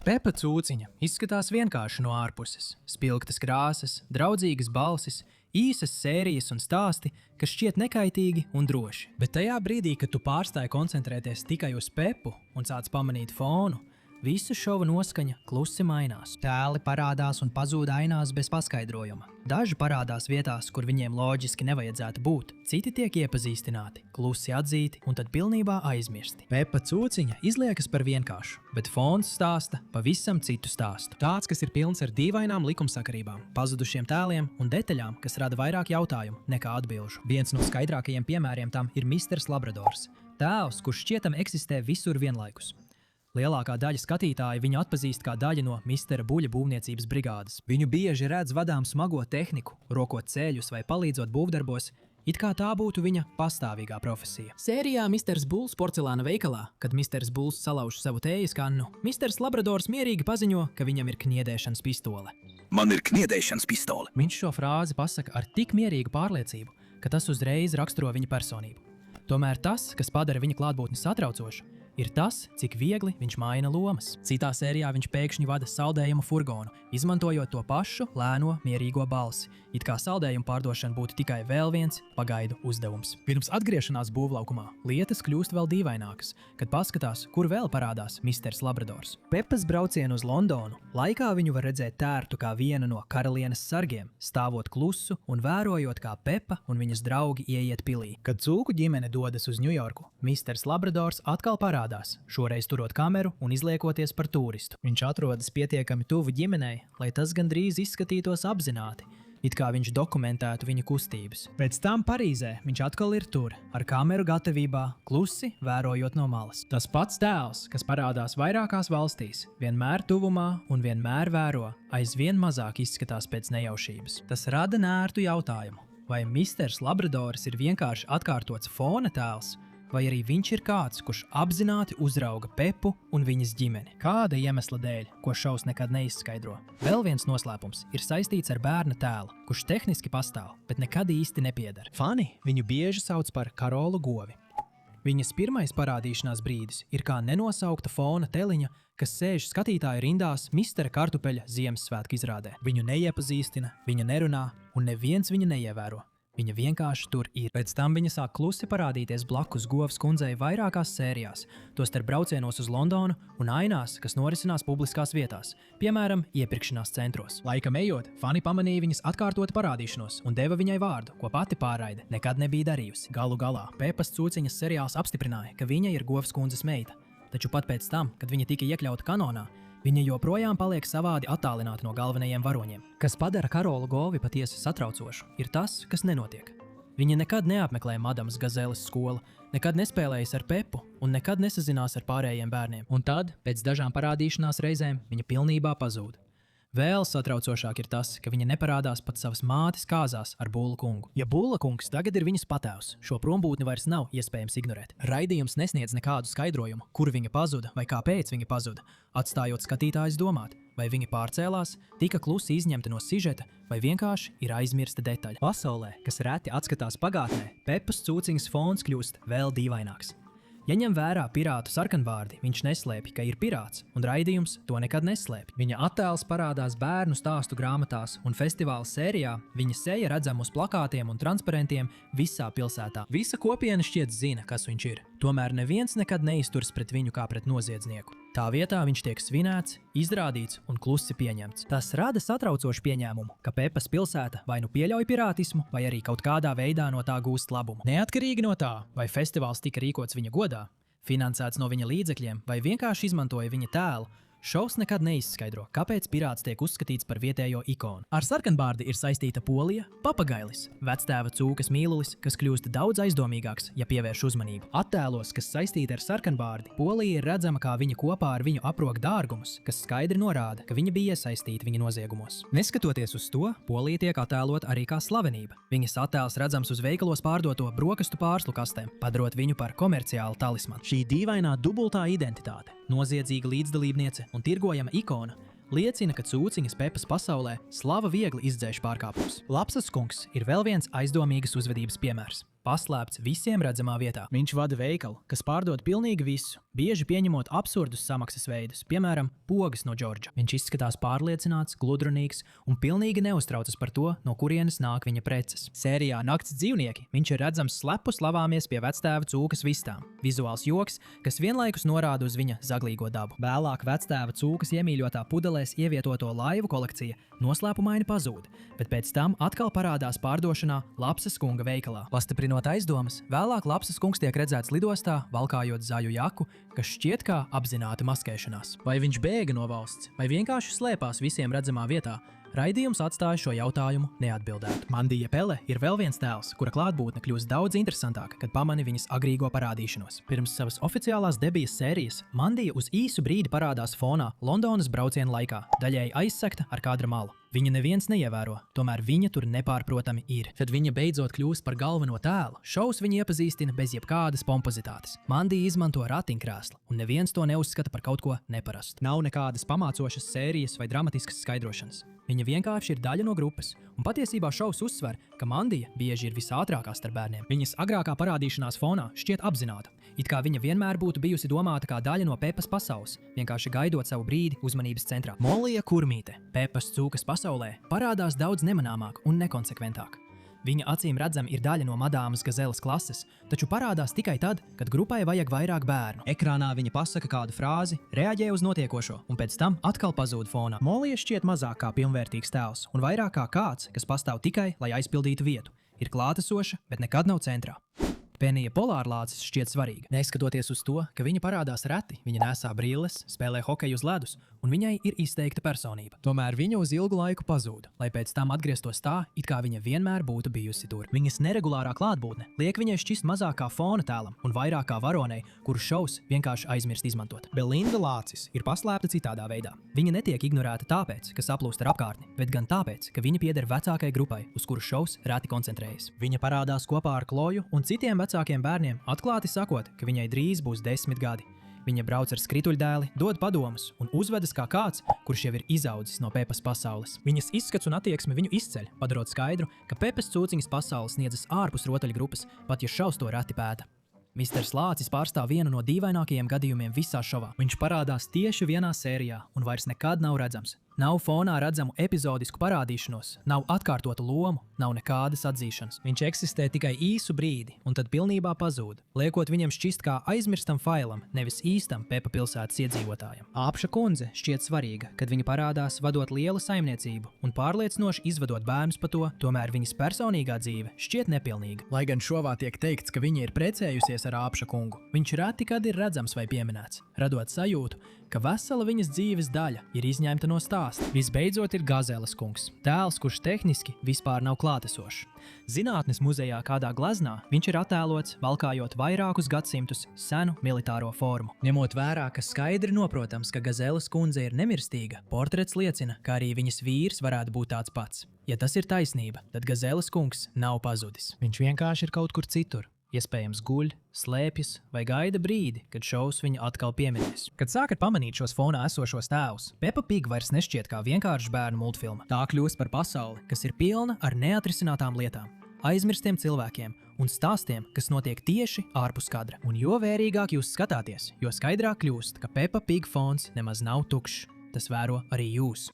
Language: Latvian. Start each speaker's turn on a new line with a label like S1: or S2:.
S1: Pepa Cūciņa izskatās vienkārši no ārpuses. Spilgtas krāsas, draudzīgas balsis, īsas sērijas un stāsti, kas šķiet nekaitīgi un droši. Bet tajā brīdī, kad tu pārstāji koncentrēties tikai uz Pepu un sāc pamanīt fonu, visu šova noskaņa klusi mainās. Tēli parādās un pazūd ainās bez paskaidrojuma. Daži parādās vietās, kur viņiem loģiski nevajadzētu būt, citi tiek iepazīstināti, klusi atzīti un tad pilnībā aizmirsti. Pepa Cūciņa izliekas par vienkāršu, bet fons stāsta pavisam citu stāstu. Tāds, kas ir pilns ar dīvainām likumsakarībām, pazudušiem tēliem un detaļām, kas rada vairāk jautājumu nekā atbilžu. Viens no skaidrākajiem piemēriem tam ir Misters Labradors. Tēls, kurš šķietam eksistē visur vienlaikus. Lielākā daļa skatītāji viņu atpazīst kā daļu no Mistera Buļa būvniecības brigādes. Viņu bieži redz vadām smago tehniku, rokot ceļus vai palīdzot būvdarbos, it kā tā būtu viņa pastāvīgā profesija. Sērijā Misters Bulls porcelāna veikalā, kad Misters Bulls salauž savu tējas kannu, Misters Labradors mierīgi paziņo, ka viņam ir kniedēšanas pistole.
S2: Man ir kniedēšanas pistole.
S1: Viņš šo frāzi pasaka ar tik mierīgu pārliecību, ka tas uzreiz raksturo viņa personību. Tomēr tas, kas padara viņa klātbūtni satraucošu, ir tas, cik viegli viņš maina lomas. Citā sērijā viņš pēkšņi vada saldējumu furgonu, izmantojot to pašu lēno, mierīgo balsi, it kā saldējumu pārdošana būtu tikai vēl viens pagaidu uzdevums. Pirms atgriešanās būvlaukumā lietas kļūst vēl dīvainākas, kad paskatās, kur vēl parādās Misters Labradors. Pepas braucienu uz Londonu laikā viņu var redzēt tērtu kā vienu no karalienes sargiem, stāvot klusu un vērojot, kā Pepa un viņas draugi ieiet pilī. Kad cūku ģimene dodas uz Ņujorku, Misters Labradors atkal parādās, šoreiz turot kameru un izliekoties par turistu. Viņš atrodas pietiekami tuvu ģimenei, lai tas gandrīz izskatītos apzināti, it kā viņš dokumentētu viņa kustības. Pēc tam Parīzē viņš atkal ir tur, ar kameru gatavībā, klusi vērojot no malas. Tas pats tēls, kas parādās vairākās valstīs, vienmēr tuvumā un vienmēr vēro, aizvien mazāk izskatās pēc nejaušības. Tas rada nērtu jautājumu, vai Misters Labradors ir vienkārši atkārtots fona tēls, vai arī viņš ir kāds, kurš apzināti uzrauga Pepu un viņas ģimeni. Kāda iemesla dēļ, ko šovs nekad neizskaidro? Vēl viens noslēpums ir saistīts ar bērna tēlu, kurš tehniski pastāv, bet nekad īsti nepieder. Fani viņu bieži sauc par Karolu Govi. Viņas pirmais parādīšanās brīdis ir kā nenosaukta fona teliņa, kas sēž skatītāju rindās Mistera Kartupeļa Ziemassvētku izrādē. Viņu neiepazīstina, viņa nerunā un neviens viņu neievēro. Viņa vienkārši tur ir. Pēc tam viņa sāk klusi parādīties blakus Govas kundzei vairākās sērijās, tostarp braucienos uz Londonu un ainās, kas norisinās publiskās vietās, piemēram, iepirkšanās centros. Laikam ejot, fani pamanīja viņas atkārtotu parādīšanos un deva viņai vārdu, ko pati pārraide nekad nebija darījusi. Galu galā, Pepas Cūciņas seriāls apstiprināja, ka viņa ir Govas kundzes meita, taču pat pēc tam, kad viņa tika iekļauta kanonā, viņa joprojām paliek savādi attālināta no galvenajiem varoņiem. Kas padara Karolu Govi patiesi satraucošu, ir tas, kas nenotiek. Viņa nekad neapmeklē Madamas Gazeles skolu, nekad nespēlējas ar Pepu un nekad nesazinās ar pārējiem bērniem. Un tad, pēc dažām parādīšanās reizēm, viņa pilnībā pazūd. Vēl satraucošāk ir tas, ka viņa neparādās pat savas mātes kāzās ar Bulla kungu. Ja Bulla kungs tagad ir viņas patēvs, šo prombūtni vairs nav iespējams ignorēt. Raidījums nesniedz nekādu skaidrojumu, kur viņa pazuda vai kāpēc viņa pazuda, atstājot skatītājus domāt, vai viņa pārcēlās, tika klusi izņemta no sižeta vai vienkārši ir aizmirsta detaļa. Pasaulē, kas reti atskatās pagātnē, Pepas Cūciņas fons kļūst vēl dīvaināks. Ja ņem vērā pirātu sarkanvārdi, viņš neslēpj, ka ir pirāts, un raidījums to nekad neslēpj. Viņa attēls parādās bērnu stāstu grāmatās un festivāla sērijā, viņa seja redzama uz plakātiem un transparentiem visā pilsētā. Visa kopiena šķiet zina, kas viņš ir. Tomēr neviens nekad neizturs pret viņu kā pret noziedznieku. Tā vietā viņš tiek svinēts, izrādīts un klusi pieņemts. Tas rada satraucošu pieņēmumu, ka Pepas pilsēta vai nu pieļauj pirātismu, vai arī kaut kādā veidā no tā gūst labumu. Neatkarīgi no tā, vai festivāls tika rīkots viņa godā, finansēts no viņa līdzekļiem vai vienkārši izmantoja viņa tēlu, šovs nekad neizskaidro, kāpēc pirāts tiek uzskatīts par vietējo ikonu. Ar sarkanbārdi ir saistīta Polija, papagailis, vectēva cūkas mīlulis, kas kļūst daudz aizdomīgāks, ja pievērš uzmanību. Attēlos, kas saistīti ar sarkanbārdi, Polija ir redzama kā viņa kopā ar viņu aprok dārgumus, kas skaidri norāda, ka viņa bija iesaistīta viņa noziegumos. Neskatoties uz to, Polija tiek attēlot arī kā slavenība. Viņas attēls redzams uz veikalos pārdoto brokastu pārslu kastēm, padarot viņu par komerciālu talismanu. Šī dīvainā dubultā identitāte, noziedzīga līdzdalībniece un tirgojama ikona liecina, ka Cūciņas Pepas pasaulē slava viegli izdzēš pārkāpumus. Lapsas kungs ir vēl viens aizdomīgas uzvedības piemērs. paslēpts visiem redzamā vietā.
S3: Viņš vada veikalu, kas pārdod pilnīgi visu, bieži pieņemot absurdus samaksas veidus, piemēram, pogas no Džordža. Viņš izskatās pārliecināts, gludrunīgs un pilnīgi neuztraucas par to, no kurienes nāk viņa preces. Sērijā Nakts dzīvnieki viņš ir redzams slepus lavāmies pie vectēva cūkas vistām. Vizuāls joks, kas vienlaikus norāda uz viņa zaglīgo dabu. Vēlāk vectēva cūkas iemīļotā pudelēs ievietoto laivu kolekcija noslēpumaini pazūd, bet pēc tam atkal parādās pārdošanā Lapsas kunga veikalā. Pastiprinot aizdomas, vēlāk Lapsas kungs tiek redzēts lidostā, valkājot zaļu jaku, kas šķiet kā apzināta maskēšanās. Vai viņš bēga no valsts, vai vienkārši slēpās visiem redzamā vietā? Raidījums atstāja šo jautājumu neatbildētu. Mandija Pele ir vēl viens tēls, kura klātbūtne kļūst daudz interesantāka, kad pamani viņas agrīgo parādīšanos. Pirms savas oficiālās debijas sērijas Mandija uz īsu brīdi parādās fonā Londonas brauciena laikā, daļēji aizsekta ar kadra malu. Viņa neviens neievēro, tomēr viņa tur nepārprotami ir. Kad viņa beidzot kļūst par galveno tēlu, šovs viņu iepazīstina bez jebkādas pompozitātes. Mandija izmanto ratiņkrēslu, un neviens to neuzskata par kaut ko neparastu. Nav nekādas pamācošas sērijas vai dramatiskas skaidrošanas. Viņa vienkārši ir daļa no grupas, un patiesībā šovs uzsver, ka Mandija bieži ir visātrākā starp bērniem. Viņas agrākā parādīšanās fonā šķiet apzināta, it kā viņa vienmēr būtu bijusi domāta kā daļa no Pepas pasaules, vienkārši gaidot savu brīdi uzmanības centrā. Molija Kurmīte, Pepas cūkas pasaulē, parādās daudz nemanāmāk un nekonsekventāk. Viņa acīm redzami ir daļa no Madāmas Gazeles klases, taču parādās tikai tad, kad grupai vajag vairāk bērnu. Ekrānā viņa pasaka kādu frāzi, reaģē uz notiekošo, un pēc tam atkal pazūd fonā. Molija šķiet mazāk kā pilnvērtīgs tēls, un vairāk kā kāds, kas pastāv tikai, lai aizpildītu vietu. Ir klātesoša, bet nekad nav centrā. Penija Polārlācis šķiet svarīga. Neskatoties uz to, ka viņa parādās reti, viņa nesā brilles, spēlē hokeju uz ledus, un viņai ir izteikta personība. Tomēr viņa uz ilgu laiku pazūda, lai pēc tam atgrieztos tā, it kā viņa vienmēr būtu bijusi tur. Viņas neregulārā klātbūtne liek viņai šķist mazāk kā fona tēlam un vairāk kā varonei, kuru šovs vienkārši aizmirst izmantot. Belinda Lācis ir paslēpta citādā veidā. Viņa netiek ignorēta tāpēc, ka saplūst ar apkārtni, bet gan tāpēc, ka viņa pieder vecākai grupai, uz kuru šovs reti koncentrējas. Viņa parādās kopā ar Kloju un citiem vecākiem bērniem, atklāti sakot, ka viņai drīz būs 10 gadi. Viņa brauc ar skrituļdēli, dod padomus un uzvedas kā kāds, kurš jau ir izaudzis no Pepas pasaules. Viņas izskats un attieksme viņu izceļ, padarot skaidru, ka Pepas cūciņas pasaules sniedzas ārpus rotaļgrupas, pat ja šovs to reti pēta. Misters Lācis pārstāv vienu no dīvainākajiem gadījumiem visā šovā. Viņš parādās tieši vienā sērijā un vairs nekad nav redzams. Nav fonā redzamu epizodisku parādīšanos, nav atkārtotu lomu, nav nekādas atzīšanas. Viņš eksistē tikai īsu brīdi un tad pilnībā pazūd, liekot viņam šķist kā aizmirstam failam, nevis īstam Pepa pilsētas iedzīvotājam. Āpša kundze šķiet svarīga, kad viņa parādās vadot lielu saimniecību un pārliecinoši izvadot bērnus pa to, tomēr viņas personīgā dzīve šķiet nepilnīga. Lai gan šovā tiek teikts, ka viņa ir precējusies ar Āpša kungu, viņš reti kad ir redzams vai pieminēts, radot sajūtu, ka vesela viņas dzīves daļa ir izņemta no stāsta. Visbeidzot ir Gazeles kungs, tēls, kurš tehniski vispār nav klātesošs. Zinātnes muzejā kādā gleznā viņš ir attēlots, valkājot vairākus gadsimtus senu militāro formu. Ņemot vērā, ka skaidri noprotams, ka Gazeles kundze ir nemirstīga, portrets liecina, ka arī viņas vīrs varētu būt tāds pats. Ja tas ir taisnība, tad Gazeles kungs nav pazudis. Viņš vienkārši ir kaut kur citur. Iespējams guļ, slēpjas vai gaida brīdi, kad šovs viņu atkal pieminēs. Kad sākat pamanīt šos fonā esošos tēlus, Peppa Pig vairs nešķiet kā vienkārši bērnu multfilma. Tā kļūst par pasauli, kas ir pilna ar neatrisinātām lietām, aizmirstiem cilvēkiem un stāstiem, kas notiek tieši ārpus kadra. Un jo vērīgāk jūs skatāties, jo skaidrāk kļūst, ka Peppa Pig fons nemaz nav tukšs. Tas vēro arī jūs.